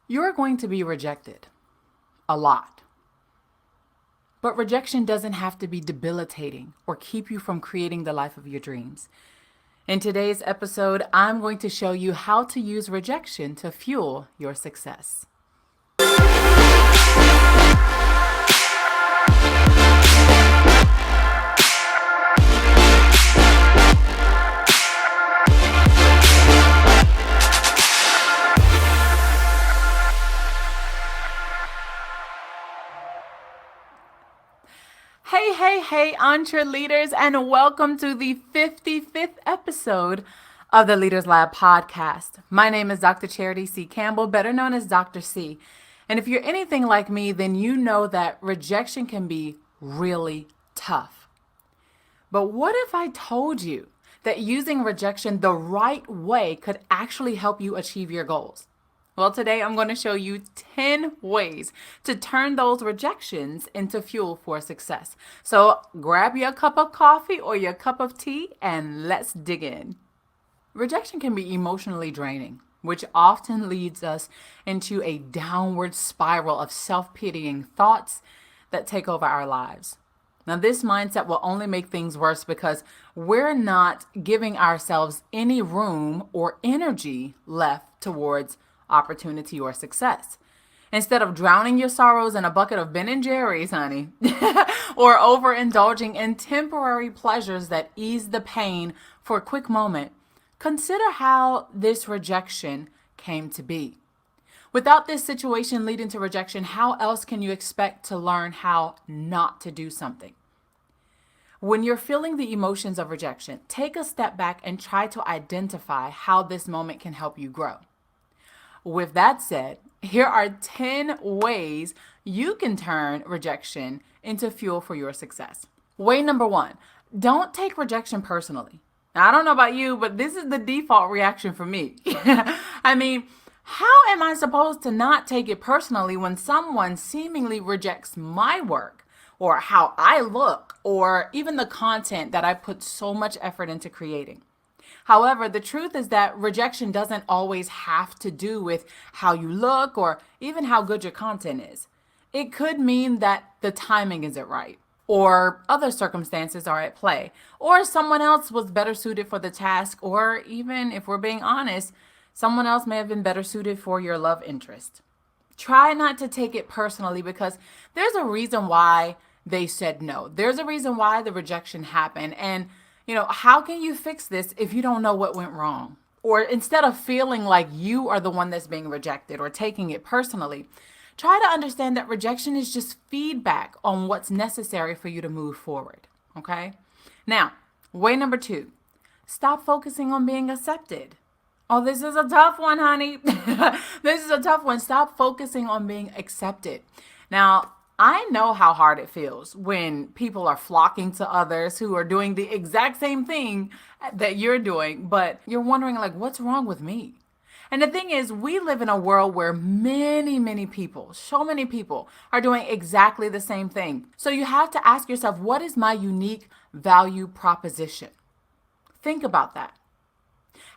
You're going to be rejected a lot. But rejection doesn't have to be debilitating or keep you from creating the life of your dreams. In today's episode, I'm going to show you how to use rejection to fuel your success. Hey, entre leaders, and welcome to the 55th episode of the Leaders Lab podcast. My name is Dr. Charity C. Campbell, better known as Dr. C. And if you're anything like me, then you know that rejection can be really tough. But what if I told you that using rejection the right way could actually help you achieve your goals? Well, today I'm going to show you 10 ways to turn those rejections into fuel for success. So grab your cup of coffee or your cup of tea and let's dig in. Rejection can be emotionally draining, which often leads us into a downward spiral of self-pitying thoughts that take over our lives. Now, this mindset will only make things worse because we're not giving ourselves any room or energy left towards opportunity or success. Instead of drowning your sorrows in a bucket of Ben and Jerry's, honey, or overindulging in temporary pleasures that ease the pain for a quick moment, consider how this rejection came to be. Without this situation leading to rejection, how else can you expect to learn how not to do something? When you're feeling the emotions of rejection, take a step back and try to identify how this moment can help you grow. With that said, here are 10 ways you can turn rejection into fuel for your success. Way number 1, don't take rejection personally. Now, I don't know about you, but this is the default reaction for me. I mean, how am I supposed to not take it personally when someone seemingly rejects my work or how I look or even the content that I put so much effort into creating? However, the truth is that rejection doesn't always have to do with how you look or even how good your content is. It could mean that the timing isn't right, or other circumstances are at play, or someone else was better suited for the task, or even, if we're being honest, someone else may have been better suited for your love interest. Try not to take it personally because there's a reason why they said no. There's a reason why the rejection happened. And how can you fix this if you don't know what went wrong? Or instead of feeling like you are the one that's being rejected or taking it personally, try to understand that rejection is just feedback on what's necessary for you to move forward. Okay? Now, way number 2, stop focusing on being accepted. Oh, this is a tough one, honey. This is a tough one. Stop focusing on being accepted. Now, I know how hard it feels when people are flocking to others who are doing the exact same thing that you're doing, but you're wondering, like, what's wrong with me? And the thing is, we live in a world where many people, so many people are doing exactly the same thing. So you have to ask yourself, what is my unique value proposition? Think about that.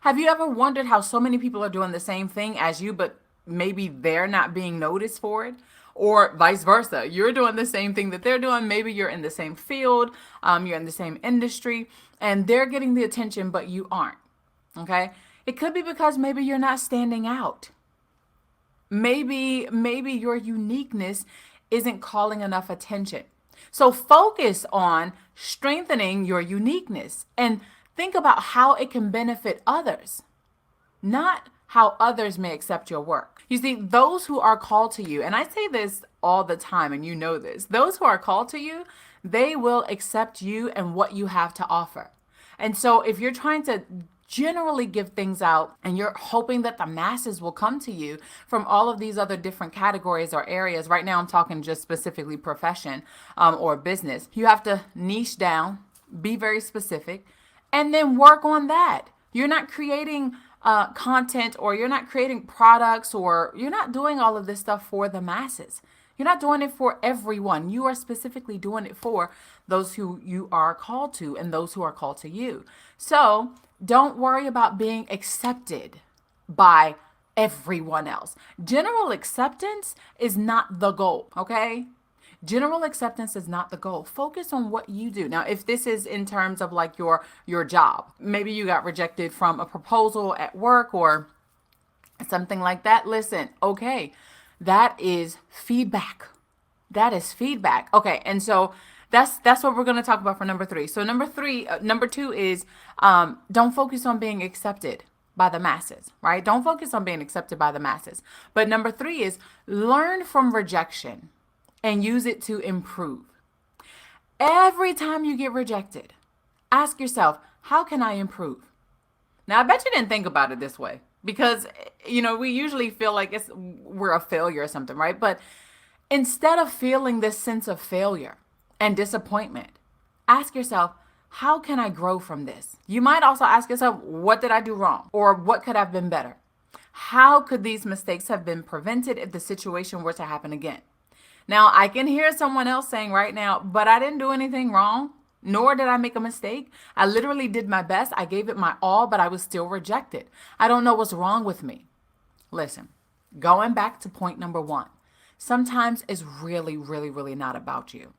Have you ever wondered how so many people are doing the same thing as you, but maybe they're not being noticed for it? Or vice versa, you're doing the same thing that they're doing. Maybe you're in the same field, you're in the same industry, and they're getting the attention, but you aren't, okay? It could be because maybe you're not standing out. Maybe your uniqueness isn't calling enough attention. So focus on strengthening your uniqueness and think about how it can benefit others, not how others may accept your work. You see, those who are called to you, and I say this all the time, and you know this, those who are called to you, they will accept you and what you have to offer. And so if you're trying to generally give things out and you're hoping that the masses will come to you from all of these other different categories or areas, right now I'm talking just specifically profession or business, you have to niche down, be very specific, and then work on that. You're not creating content, or you're not creating products, or you're not doing all of this stuff for the masses. You're not doing it for everyone. You are specifically doing it for those who you are called to and those who are called to you. So don't worry about being accepted by everyone else. General acceptance is not the goal, okay? General acceptance is not the goal. Focus on what you do. Now, if this is in terms of like your job, maybe you got rejected from a proposal at work or something like that. Listen, okay, that is feedback. That is feedback. Okay, and so that's what we're going to talk about for number 3. So number 2 is don't focus on being accepted by the masses, right? Don't focus on being accepted by the masses. But number 3 is learn from rejection and use it to improve. Every time you get rejected, ask yourself, how can I improve? Now, I bet you didn't think about it this way because, we usually feel like we're a failure or something, right? But instead of feeling this sense of failure and disappointment, ask yourself, how can I grow from this? You might also ask yourself, what did I do wrong? Or what could have been better? How could these mistakes have been prevented if the situation were to happen again? Now, I can hear someone else saying right now, but I didn't do anything wrong, nor did I make a mistake. I literally did my best. I gave it my all, but I was still rejected. I don't know what's wrong with me. Listen, going back to point number 1, sometimes it's really, really, really not about you.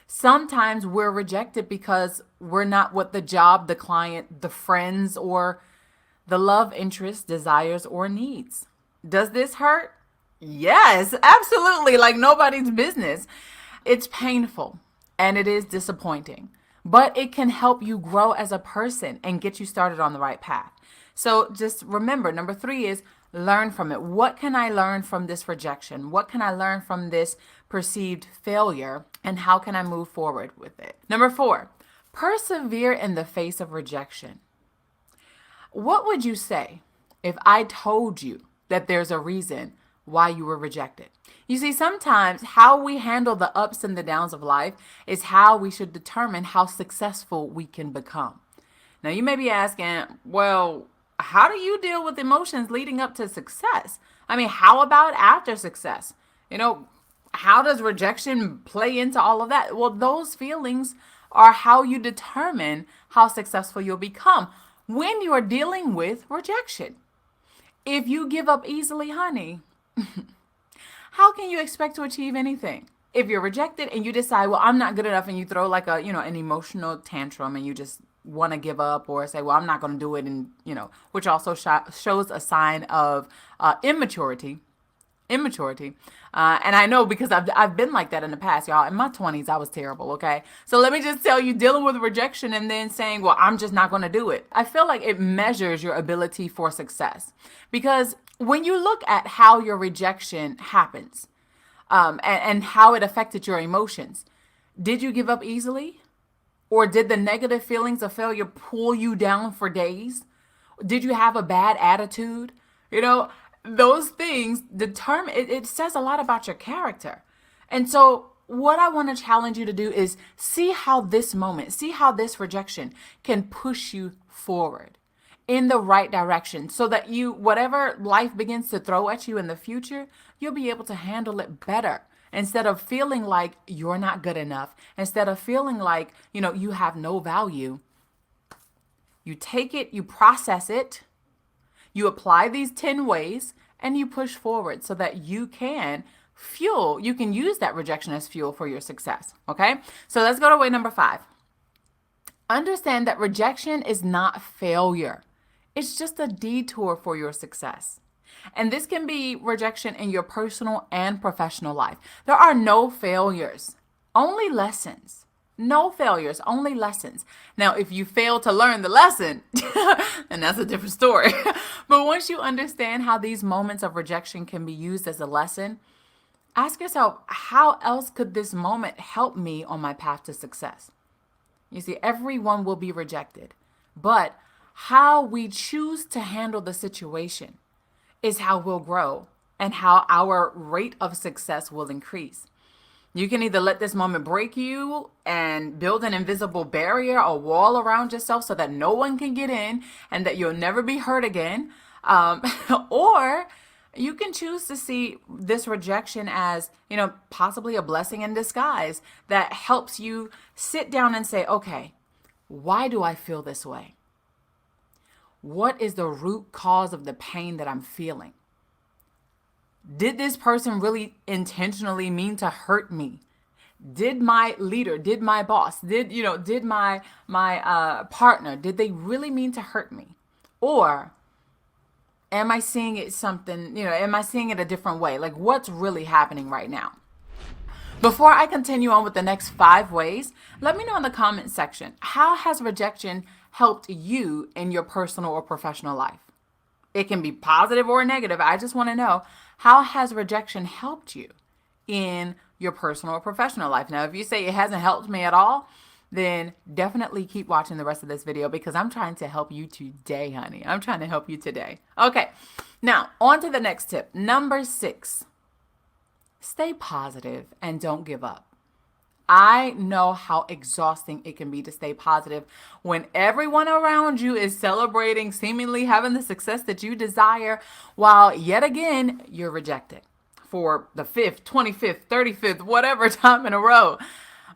Sometimes we're rejected because we're not what the job, the client, the friends, or the love interest desires or needs. Does this hurt? Yes, absolutely. Like nobody's business. It's painful and it is disappointing, but it can help you grow as a person and get you started on the right path. So just remember, number 3 is learn from it. What can I learn from this rejection? What can I learn from this perceived failure? And how can I move forward with it? Number 4, persevere in the face of rejection. What would you say if I told you that there's a reason why you were rejected? You see, sometimes how we handle the ups and the downs of life is how we should determine how successful we can become. Now, you may be asking, well, how do you deal with emotions leading up to success? I mean, how about after success? How does rejection play into all of that? Well, those feelings are how you determine how successful you'll become when you're dealing with rejection. If you give up easily, honey, how can you expect to achieve anything? If you're rejected and you decide, well, I'm not good enough, and you throw like an emotional tantrum and you just want to give up or say, well, I'm not going to do it, and which also shows a sign of immaturity. And I know because I've been like that in the past, y'all. In my 20s, I was terrible, okay? So let me just tell you, dealing with rejection and then saying, well, I'm just not going to do it. I feel like it measures your ability for success. Because when you look at how your rejection happens and how it affected your emotions, did you give up easily? Or did the negative feelings of failure pull you down for days? Did you have a bad attitude? Those things determine, it says a lot about your character. And so what I want to challenge you to do is see how this rejection can push you forward in the right direction so that whatever life begins to throw at you in the future, you'll be able to handle it better. Instead of feeling like you're not good enough, instead of feeling like, you have no value, you take it, you process it, you apply these 10 ways, and you push forward so that you can use that rejection as fuel for your success. Okay? So let's go to way number 5. Understand that rejection is not failure. It's just a detour for your success. And this can be rejection in your personal and professional life. There are no failures, only lessons. No failures, only lessons. Now, if you fail to learn the lesson, and that's a different story. But once you understand how these moments of rejection can be used as a lesson, ask yourself, how else could this moment help me on my path to success? You see, everyone will be rejected, but how we choose to handle the situation is how we'll grow and how our rate of success will increase. You can either let this moment break you and build an invisible barrier, a wall around yourself so that no one can get in and that you'll never be hurt again. Or you can choose to see this rejection as, possibly a blessing in disguise that helps you sit down and say, okay, why do I feel this way? What is the root cause of the pain that I'm feeling? Did this person really intentionally mean to hurt me? Did my leader, did my boss, did my partner, did they really mean to hurt me? Or am I seeing it am I seeing it a different way? Like, what's really happening right now? Before I continue on with the next 5 ways, let me know in the comment section, how has rejection helped you in your personal or professional life? It can be positive or negative. I just want to know, how has rejection helped you in your personal or professional life? Now, if you say it hasn't helped me at all, then definitely keep watching the rest of this video, because I'm trying to help you today, honey. I'm trying to help you today. Okay, now on to the next tip. Number 6, stay positive and don't give up. I know how exhausting it can be to stay positive when everyone around you is celebrating, seemingly having the success that you desire, while yet again, you're rejected for the 5th, 25th, 35th, whatever time in a row.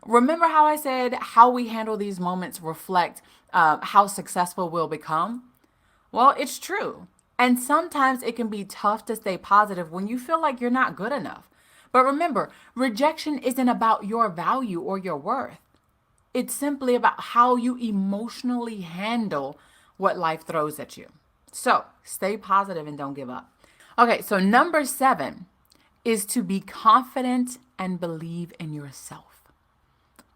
Remember how I said how we handle these moments reflect how successful we'll become? Well, it's true. And sometimes it can be tough to stay positive when you feel like you're not good enough. But remember, rejection isn't about your value or your worth. It's simply about how you emotionally handle what life throws at you. So stay positive and don't give up. Okay, so number 7 is to be confident and believe in yourself.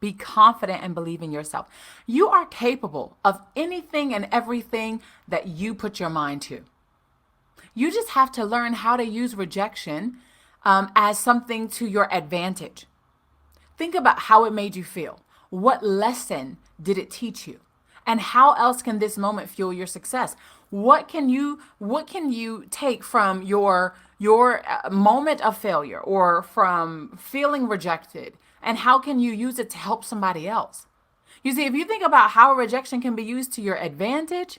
Be confident and believe in yourself. You are capable of anything and everything that you put your mind to. You just have to learn how to use rejection as something to your advantage. Think about how it made you feel. What lesson did it teach you? And how else can this moment fuel your success? What can you take from your moment of failure or from feeling rejected? And how can you use it to help somebody else? You see, if you think about how rejection can be used to your advantage,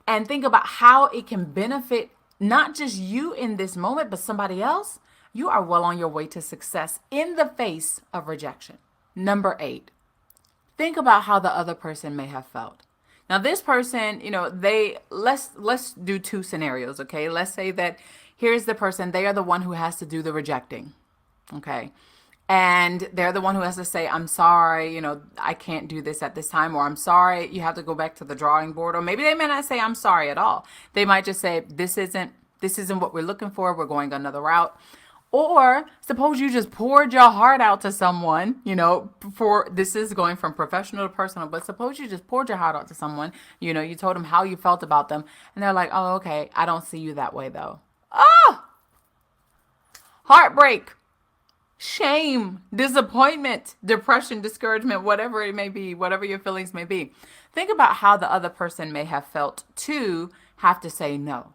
and think about how it can benefit not just you in this moment, but somebody else, you are well on your way to success in the face of rejection. Number 8, think about how the other person may have felt. Now, this person, let's do 2 scenarios, okay? Let's say that here's the person, they are the one who has to do the rejecting, okay? And they're the one who has to say, I'm sorry, I can't do this at this time, or I'm sorry, you have to go back to the drawing board. Or maybe they may not say, I'm sorry at all. They might just say, this isn't what we're looking for. We're going another route. Or suppose you just poured your heart out to someone, this is going from professional to personal, but suppose you just poured your heart out to someone, you told them how you felt about them, and they're like, oh, okay, I don't see you that way though. Oh, heartbreak, shame, disappointment, depression, discouragement, whatever it may be, whatever your feelings may be. Think about how the other person may have felt to have to say no.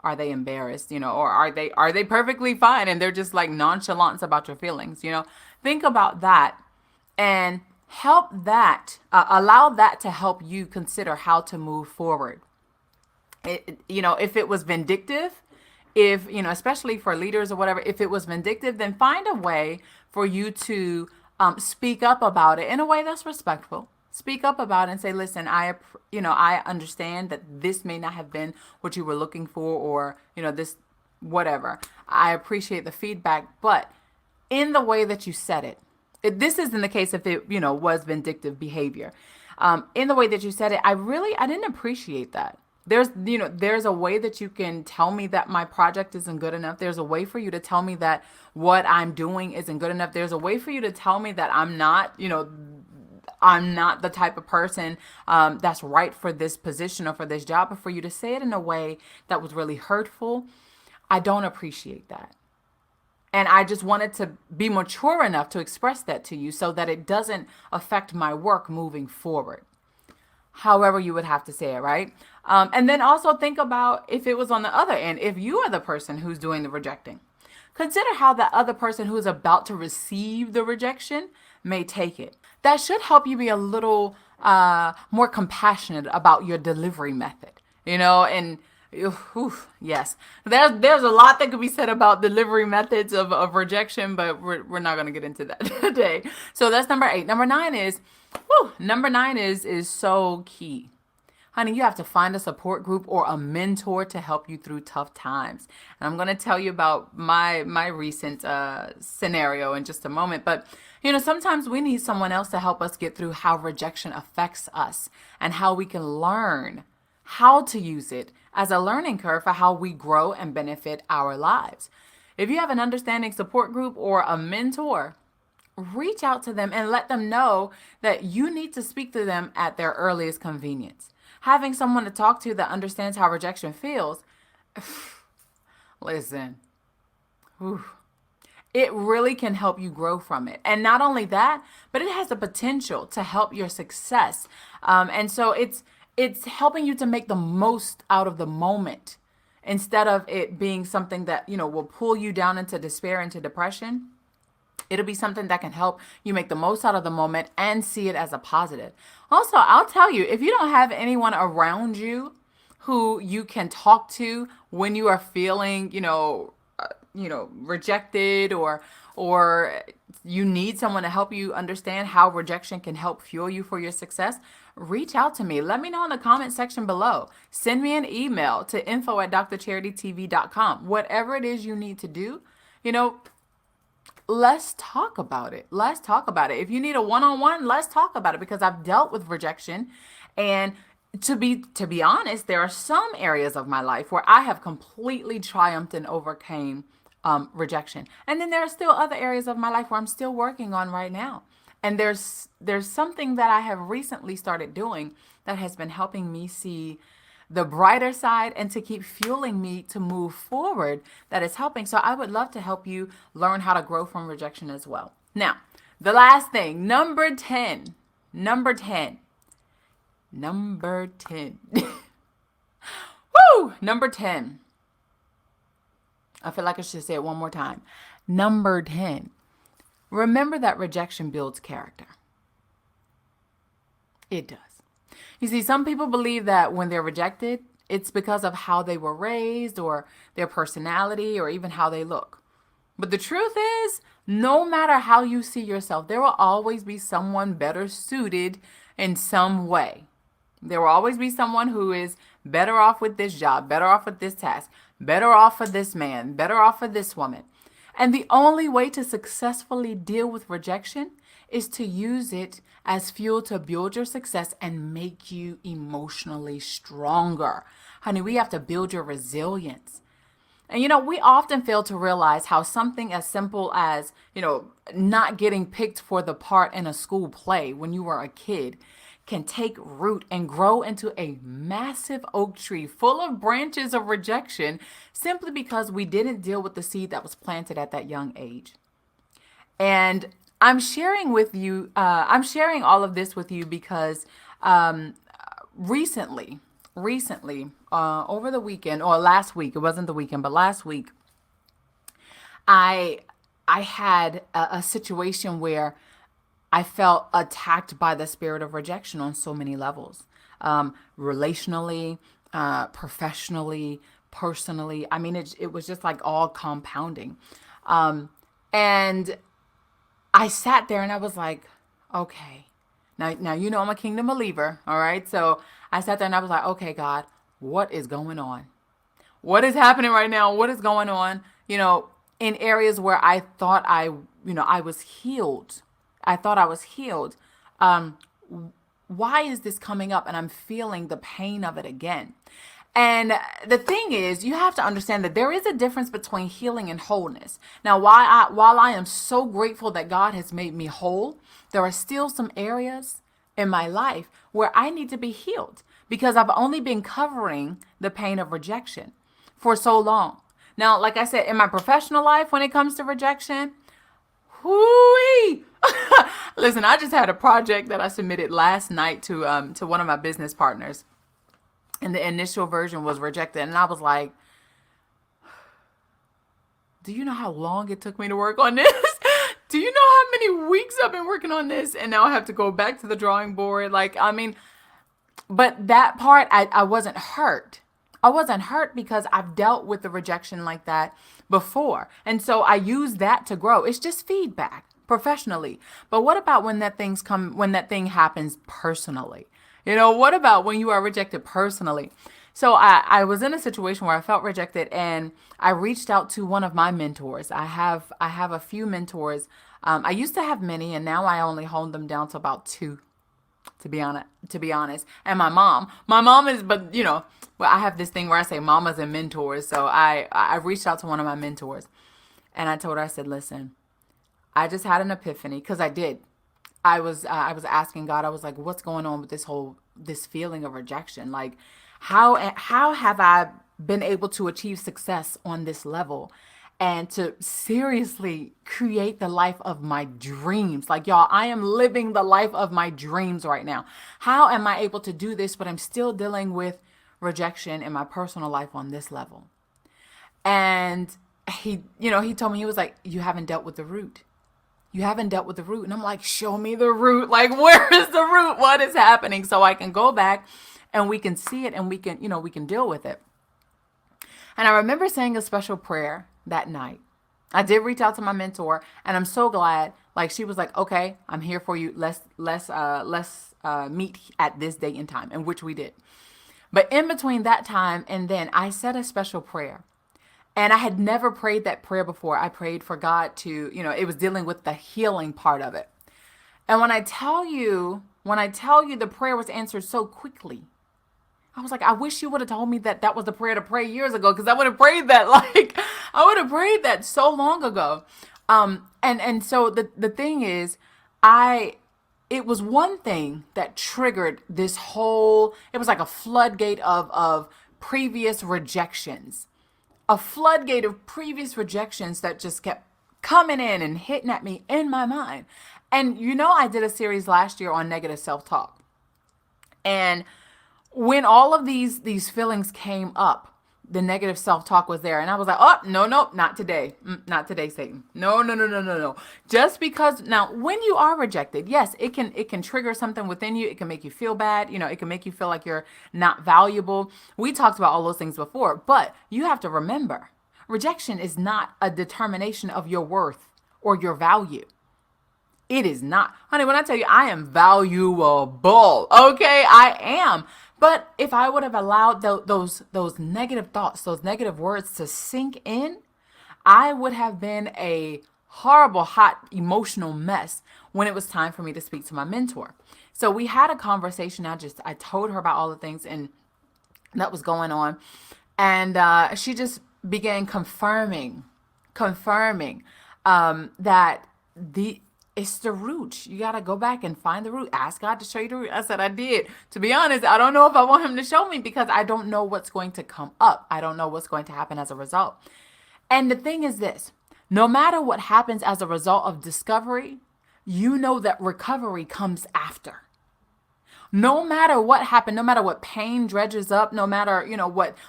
Are they embarrassed, or are they perfectly fine and they're just like nonchalant about your feelings, Think about that and allow that to help you consider how to move forward. If it was vindictive, especially for leaders or whatever, if it was vindictive, then find a way for you to speak up about it in a way that's respectful. Speak up about it and say, listen, I understand that this may not have been what you were looking for, or, this, whatever. I appreciate the feedback, but in the way that you said it, this isn't the case if it, was vindictive behavior. In the way that you said it, I didn't appreciate that. There's a way that you can tell me that my project isn't good enough. There's a way for you to tell me that what I'm doing isn't good enough. There's a way for you to tell me that I'm not the type of person that's right for this position or for this job, but for you to say it in a way that was really hurtful, I don't appreciate that. And I just wanted to be mature enough to express that to you so that it doesn't affect my work moving forward. However you would have to say it, right? And then also think about if it was on the other end, if you are the person who's doing the rejecting. Consider how the other person who's about to receive the rejection may take it. That should help you be a little more compassionate about your delivery method, and yes, there's a lot that could be said about delivery methods of rejection, but we're not going to get into that today. So that's number 8. Number 9 is so key. honey, you have to find a support group or a mentor to help you through tough times. And I'm going to tell you about my recent scenario in just a moment. But, sometimes we need someone else to help us get through how rejection affects us and how we can learn how to use it as a learning curve for how we grow and benefit our lives. If you have an understanding support group or a mentor, reach out to them and let them know that you need to speak to them at their earliest convenience. Having someone to talk to that understands how rejection feels, listen, it really can help you grow from it. And not only that, but it has the potential to help your success. And so it's helping you to make the most out of the moment instead of it being something that, will pull you down into despair, into depression. It'll be something that can help you make the most out of the moment and see it as a positive. Also, I'll tell you, if you don't have anyone around you who you can talk to when you are feeling, rejected, or you need someone to help you understand how rejection can help fuel you for your success, reach out to me. Let me know in the comment section below. Send me an email to info@DrCharityTV.com. Whatever it is you need to do, let's talk about it. Let's talk about it. If you need a one-on-one, let's talk about it, because I've dealt with rejection. And to be honest, there are some areas of my life where I have completely triumphed and overcame rejection. And then there are still other areas of my life where I'm still working on right now. And there's something that I have recently started doing that has been helping me see the brighter side and to keep fueling me to move forward, that is helping. So I would love to help you learn how to grow from rejection as well. Now, the last thing, number 10. Woo! Number 10. I feel like I should say it one more time. Number 10. Remember that rejection builds character. It does. You see, some people believe that when they're rejected, it's because of how they were raised or their personality or even how they look. But the truth is, no matter how you see yourself, there will always be someone better suited in some way. There will always be someone who is better off with this job, better off with this task, better off for this man, better off for this woman. And the only way to successfully deal with rejection is to use it as fuel to build your success and make you emotionally stronger. Honey, we have to build your resilience. And we often fail to realize how something as simple as, not getting picked for the part in a school play when you were a kid can take root and grow into a massive oak tree full of branches of rejection simply because we didn't deal with the seed that was planted at that young age. And I'm sharing all of this with you because recently, over the weekend, or last week, it wasn't the weekend, but last week, I had a situation where I felt attacked by the spirit of rejection on so many levels, relationally, professionally, personally. I mean, it was just like all compounding. And I sat there and I was like, okay, now, I'm a kingdom believer. All right. So I sat there and I was like, okay, God, what is going on? What is happening right now? What is going on? In areas where I thought I was healed. Why is this coming up? And I'm feeling the pain of it again. And the thing is, you have to understand that there is a difference between healing and wholeness. Now, while I am so grateful that God has made me whole, there are still some areas in my life where I need to be healed because I've only been covering the pain of rejection for so long. Now, like I said, in my professional life, when it comes to rejection, whoo-wee. Listen, I just had a project that I submitted last night to one of my business partners. And the initial version was rejected. And I was like, do you know how long it took me to work on this? Do you know how many weeks I've been working on this? And now I have to go back to the drawing board. But that part, I wasn't hurt. I wasn't hurt because I've dealt with the rejection like that before. And so I use that to grow. It's just feedback professionally. But what about when that thing happens personally? What about when you are rejected personally? So I was in a situation where I felt rejected, and I reached out to one of my mentors. I have a few mentors. I used to have many, and now I only hold them down to about two, to be honest. And my mom is, but well, I have this thing where I say mamas and mentors. So I reached out to one of my mentors, and I told her, I said, listen, I just had an epiphany, because I did. I was asking God. I was like, what's going on with this feeling of rejection? Like, how have I been able to achieve success on this level and to seriously create the life of my dreams? Like, y'all, I am living the life of my dreams right now. How am I able to do this, but I'm still dealing with rejection in my personal life on this level? And he told me, he was like, you haven't dealt with the root. You haven't dealt with the root. And I'm like, show me the root. Like, where is the root? What is happening? So I can go back and we can see it, and we can deal with it. And I remember saying a special prayer that night. I did reach out to my mentor, and I'm so glad. Like, she was like, okay, I'm here for you. Let's meet at this date and time, and which we did. But in between that time and then, I said a special prayer. And I had never prayed that prayer before. I prayed for God to, it was dealing with the healing part of it. And when I tell you the prayer was answered so quickly, I was like, I wish you would have told me that was the prayer to pray years ago, because I would have prayed that, like, I would have prayed that so long ago. And so the thing is, it was one thing that triggered this whole, it was like a floodgate of previous rejections. A floodgate of previous rejections that just kept coming in and hitting at me in my mind. And I did a series last year on negative self-talk. And when all of these feelings came up, the negative self-talk was there. And I was like, oh, no, not today. Not today, Satan. No. Just because, now, when you are rejected, yes, it can trigger something within you. It can make you feel bad. It can make you feel like you're not valuable. We talked about all those things before, but you have to remember, rejection is not a determination of your worth or your value. It is not. Honey, when I tell you I am valuable, okay, I am. But if I would have allowed those negative thoughts, those negative words to sink in, I would have been a horrible, hot, emotional mess when it was time for me to speak to my mentor. So we had a conversation. I told her about all the things and that was going on. And she just began confirming that it's the root. You got to go back and find the root. Ask God to show you the root. I said, I did. To be honest, I don't know if I want him to show me, because I don't know what's going to come up. I don't know what's going to happen as a result. And the thing is this, no matter what happens as a result of discovery, that recovery comes after. No matter what happened, no matter what pain dredges up, no matter,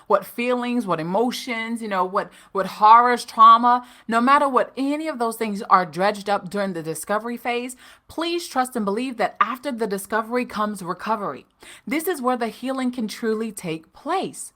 what feelings, what emotions, what horrors, trauma, no matter what any of those things are dredged up during the discovery phase, please trust and believe that after the discovery comes recovery. This is where the healing can truly take place.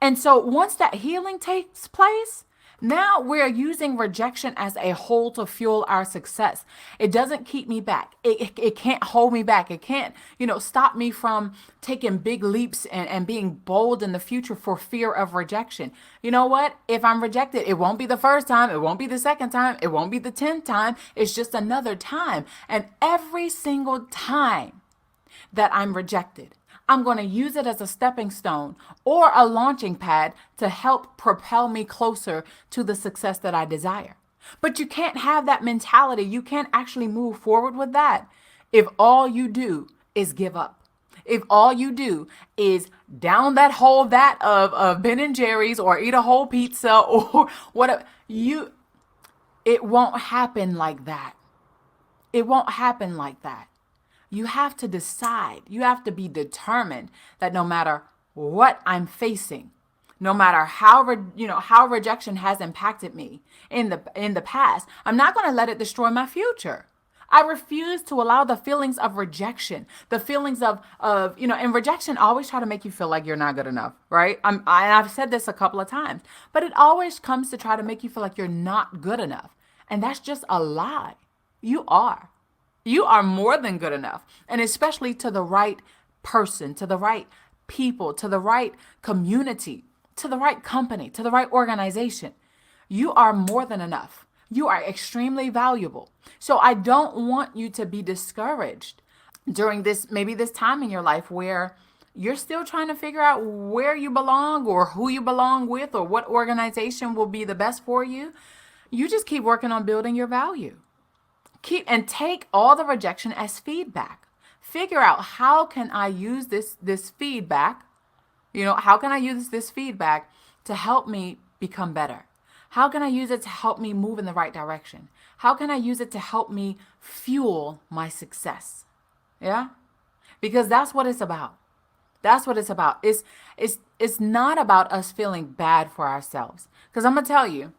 And so once that healing takes place, now we're using rejection as a whole to fuel our success. It doesn't keep me back. It can't hold me back. It can't, stop me from taking big leaps and being bold in the future for fear of rejection. You know what? If I'm rejected, it won't be the first time. It won't be the second time. It won't be the 10th time. It's just another time. And every single time that I'm rejected, I'm going to use it as a stepping stone or a launching pad to help propel me closer to the success that I desire. But you can't have that mentality. You can't actually move forward with that if all you do is give up. If all you do is down that whole vat of Ben and Jerry's or eat a whole pizza or whatever, it won't happen like that. It won't happen like that. You have to decide, you have to be determined that no matter what I'm facing, no matter how rejection has impacted me in the past, I'm not going to let it destroy my future. I refuse to allow the feelings of rejection, the feelings of and rejection always try to make you feel like you're not good enough, right? I've said this a couple of times, but it always comes to try to make you feel like you're not good enough. And that's just a lie. You are. You are more than good enough, and especially to the right person, to the right people, to the right community, to the right company, to the right organization. You are more than enough. You are extremely valuable. So I don't want you to be discouraged during maybe this time in your life where you're still trying to figure out where you belong or who you belong with or what organization will be the best for you. You just keep working on building your value. Take all the rejection as feedback. Figure out, how can I use this feedback? How can I use this feedback to help me become better? How can I use it to help me move in the right direction? How can I use it to help me fuel my success? Yeah? Because that's what it's about. That's what it's about. It's not about us feeling bad for ourselves. Because I'm going to tell you,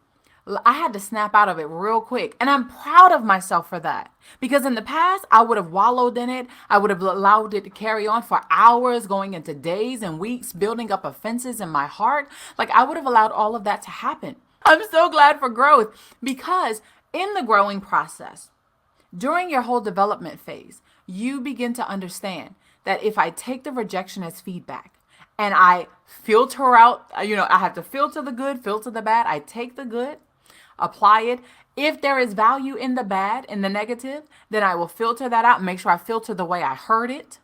I had to snap out of it real quick. And I'm proud of myself for that. Because in the past, I would have wallowed in it. I would have allowed it to carry on for hours, going into days and weeks, building up offenses in my heart. Like, I would have allowed all of that to happen. I'm so glad for growth, because in the growing process, during your whole development phase, you begin to understand that if I take the rejection as feedback and I filter out, I have to filter the good, filter the bad. I take the good, apply it. If there is value in the bad, in the negative, then I will filter that out and make sure I filter the way I heard it.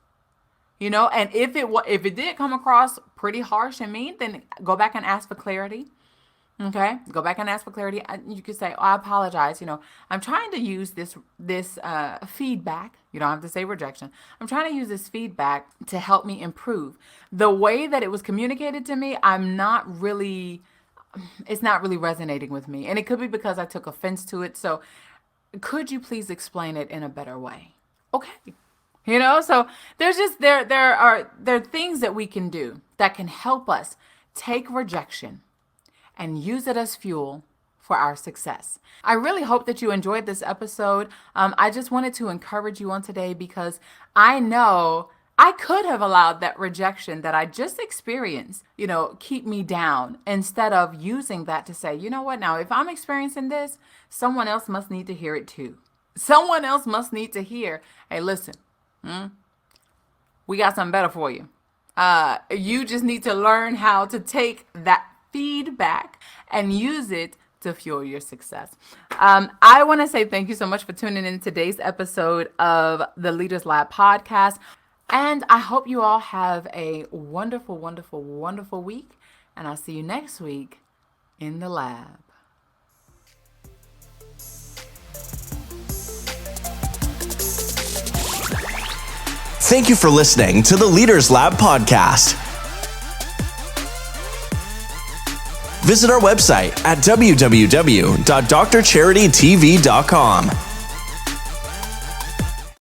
And if it did come across pretty harsh and mean, then go back and ask for clarity. Okay, go back and ask for clarity. You could say, "Oh, I apologize. I'm trying to use this feedback." You don't have to say rejection. I'm trying to use this feedback to help me improve. The way that it was communicated to me, it's not really resonating with me. And it could be because I took offense to it. So could you please explain it in a better way? Okay. So there are things that we can do that can help us take rejection and use it as fuel for our success. I really hope that you enjoyed this episode. I just wanted to encourage you on today, because I know I could have allowed that rejection that I just experienced, keep me down, instead of using that to say, you know what, now if I'm experiencing this, someone else must need to hear it too. Someone else must need to hear, hey, listen, we got something better for you. You just need to learn how to take that feedback and use it to fuel your success. I want to say thank you so much for tuning in today's episode of the Leaders Lab podcast. And I hope you all have a wonderful, wonderful, wonderful week. And I'll see you next week in the lab. Thank you for listening to the Leaders Lab podcast. Visit our website at www.drcharitytv.com.